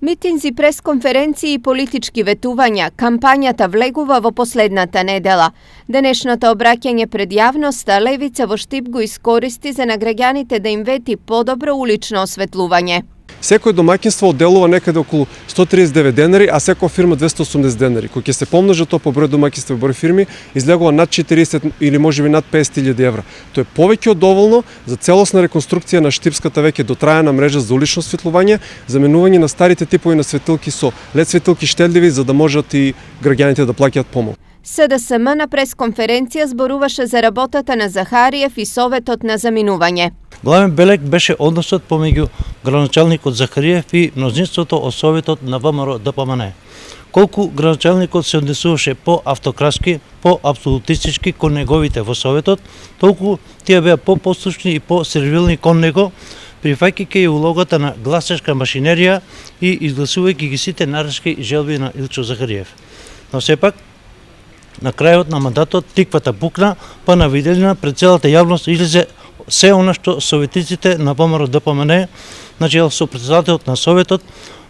Митинзи, пресконференции и политички ветувања, кампањата влегува во последната недела. Денешното обраќање пред јавноста левица во Штип го искористи за на граѓаните да им вети подобро улично осветлување. Секој домаќинство одделува некаде околу 139 денари, а секоја фирма 280 денари. Кој ќе се помножи тоа по број домаќинства и број фирми, излегува над 40 или можеби над 50.000 евра. Тоа е повеќе од доволно за целосна реконструкција на Штипската веќе дотрајана мрежа за улично осветлување, заменување на старите типови на светилки со лед светилки штедливи, за да можат и граѓаните да плаќаат помал. СДСМ на пресконференција зборуваше за работата на Захариев и Советот на заминување. Главен белег беше односот помеѓу градоначалникот Захариев и мнозинството од Советот на ВМРО ДПМН. Колку градоначалникот се однесуваше по-автократски, по-абсолютистички кон неговите во Советот, толку тие беа по-послушни и по-сервилни кон него, прифаќајќи и улогата на гласачка машинерија и изгласувајќи ги сите наредки и желби на Илчо Захариев. Но сепак, на крајот на мандатот тиквата пукна, па на виделина пред целата јавност излезе се она што советниците на ВМРО ДПМН, начело со председателот на Советот,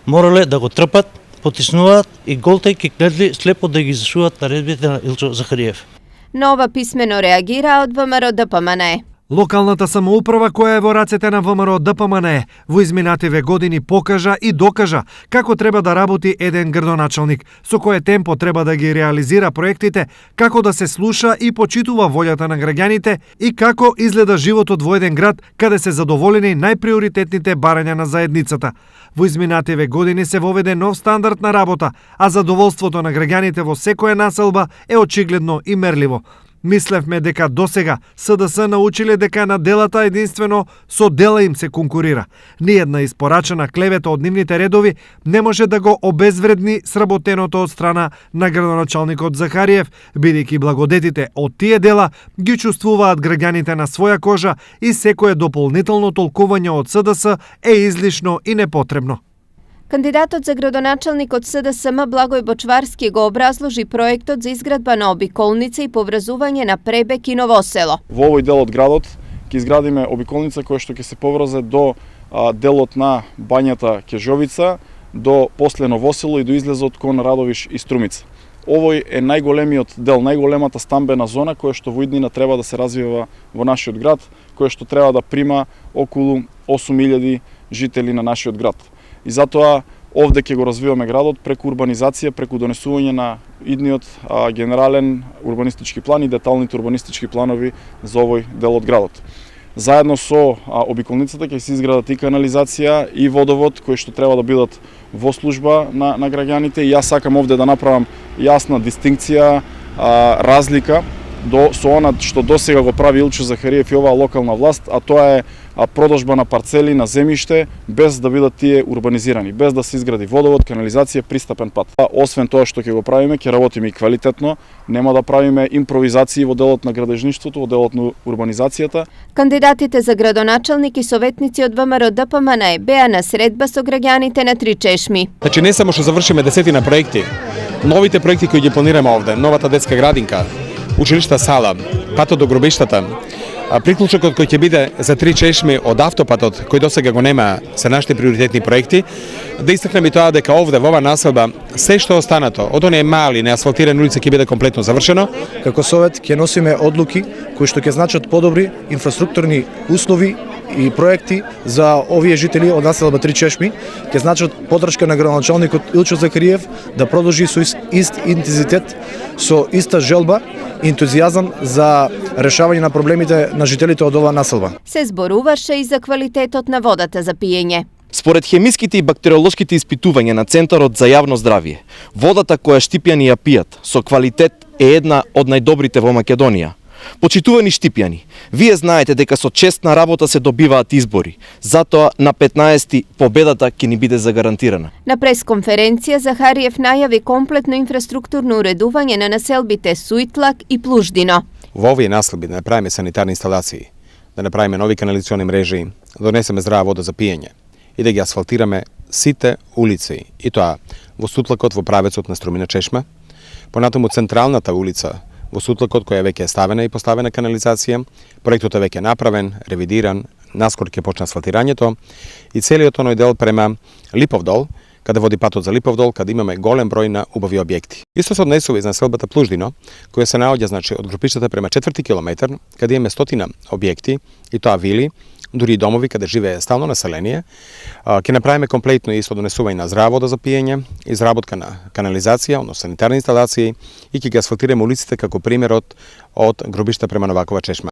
морале да го трпат, потиснуваат и голтајќи кледли слепо да ги зашуваат наредбите на Илчо Захариев. На ова писмено реагира од ВМРО ДПМН. Локалната самоуправа која е во рацете на ВМРО ДПМН во изминативе години покажа и докажа како треба да работи еден градоначалник, со кое темпо треба да ги реализира проектите, како да се слуша и почитува волјата на граѓаните и како изгледа животот во еден град каде се задоволени најприоритетните барања на заедницата. Во изминативе години се воведе нов стандард на работа, а задоволството на граѓаните во секоја населба е очигледно и мерливо. Мислевме дека досега СДС научиле дека на делата единствено со дела им се конкурира. Ниедна испорачена клевета од нивните редови не може да го обезвредни сработеното од страна на градоначалникот Захариев, бидејќи благодетите од тие дела ги чувствуваат граѓаните на своја кожа и секое дополнително толкување од СДС е излишно и непотребно. Кандидатот за градоначалник од СДСМ Благој Бочварски го образложи проектот за изградба на обиколница и поврзување на Пребек и Новосело. Во овој дел од градот ќе изградиме обиколница која што ќе се поврзе до делот на бањата Кежовица, до после Новосело и до излезот кон Радовиш и Струмица. Овој е најголемиот дел, најголемата стамбена зона која што во иднина треба да се развива во нашиот град, која што треба да прима околу 8.000 жители на нашиот град. И затоа овде ќе го развиваме градот преку урбанизација, преку донесување на идниот генерален урбанистички план и деталните урбанистички планови за овој дел од градот. Заедно со обиколницата ќе се изградат и канализација и водовод кои што треба да бидат во служба на граѓаните. И јас сакам овде да направам јасна дистинкција, разлика со она што досега го прави Илчо Захариев и оваа локална власт, а тоа е продажба на парцели на земјиште без да бидат тие урбанизирани, без да се изгради водовод, канализација, пристапен пат. Освен тоа што ќе го правиме, ќе работиме и квалитетно, нема да правиме импровизации во делот на градежништвото, во делот на урбанизацијата. Кандидатите за градоначалник и советници од ВМРО ДПМН беа на средба со граѓаните на Три чешми. Значи не само што завршиме десетина проекти, новите проекти кои ги планираме овде, новата детска градинка, училишта сала, патот до гробиштата, приклучокот кој ќе биде за Три чешми од автопатот, кој досега го нема, се нашите приоритетни проекти, да истакнеме и тоа дека овде во оваа населба се што останато од оние мали неасфалтирани улици ќе биде комплетно завршено. Како совет ќе носиме одлуки кои што ќе значат подобри инфраструктурни услови и проекти за овие жители од населба Три чешми, ќе значат поддршка на градоначалникот Илчо Захариев да продолжи со ист интензитет, со иста желба и ентузијазам за решавање на проблемите на жителите од оваа населба. Се зборуваше и за квалитетот на водата за пиење. Според хемиските и бактериолошките испитувања на Центарот за јавно здравје, водата која штипјани ја пијат со квалитет е една од најдобрите во Македонија. Почитувани штипјани, вие знаете дека со честна работа се добиваат избори, затоа на 15-ти победата ќе ни биде загарантирана. На пресконференција Захариев најави комплетно инфраструктурно уредување на населбите Суитлак и Плуждино. Во овие населби да направиме санитарни инсталации, да направиме нови канализациони мрежи, да донесеме здрава вода за пиење и да ги асфалтираме сите улици, и тоа во Сутлакот во правецот на Струмина чешма, понатаму централната улица во Сутлакот која веќе е ставена и поставена канализација, проектот е веќе направен, ревидиран, наскоро ќе почне асфалтирањето и целиот оној дел према Липовдол kada vodi патот за Липовдол, kada имаме голем број на убави објекти. Исто се однесува и за населбата Плуждино, која се наоѓа значи од групиштата према 4 километар, каде имаме стотина објекти, и тоа вили, дури и домови каде живее стално население. Ќе направиме комплетно исто донесување на здрава вода за пиење, изработка на канализација, односно санитарни инсталации, и ќе ги асфалтираме улиците како пример од гробишта према Новакова чешма.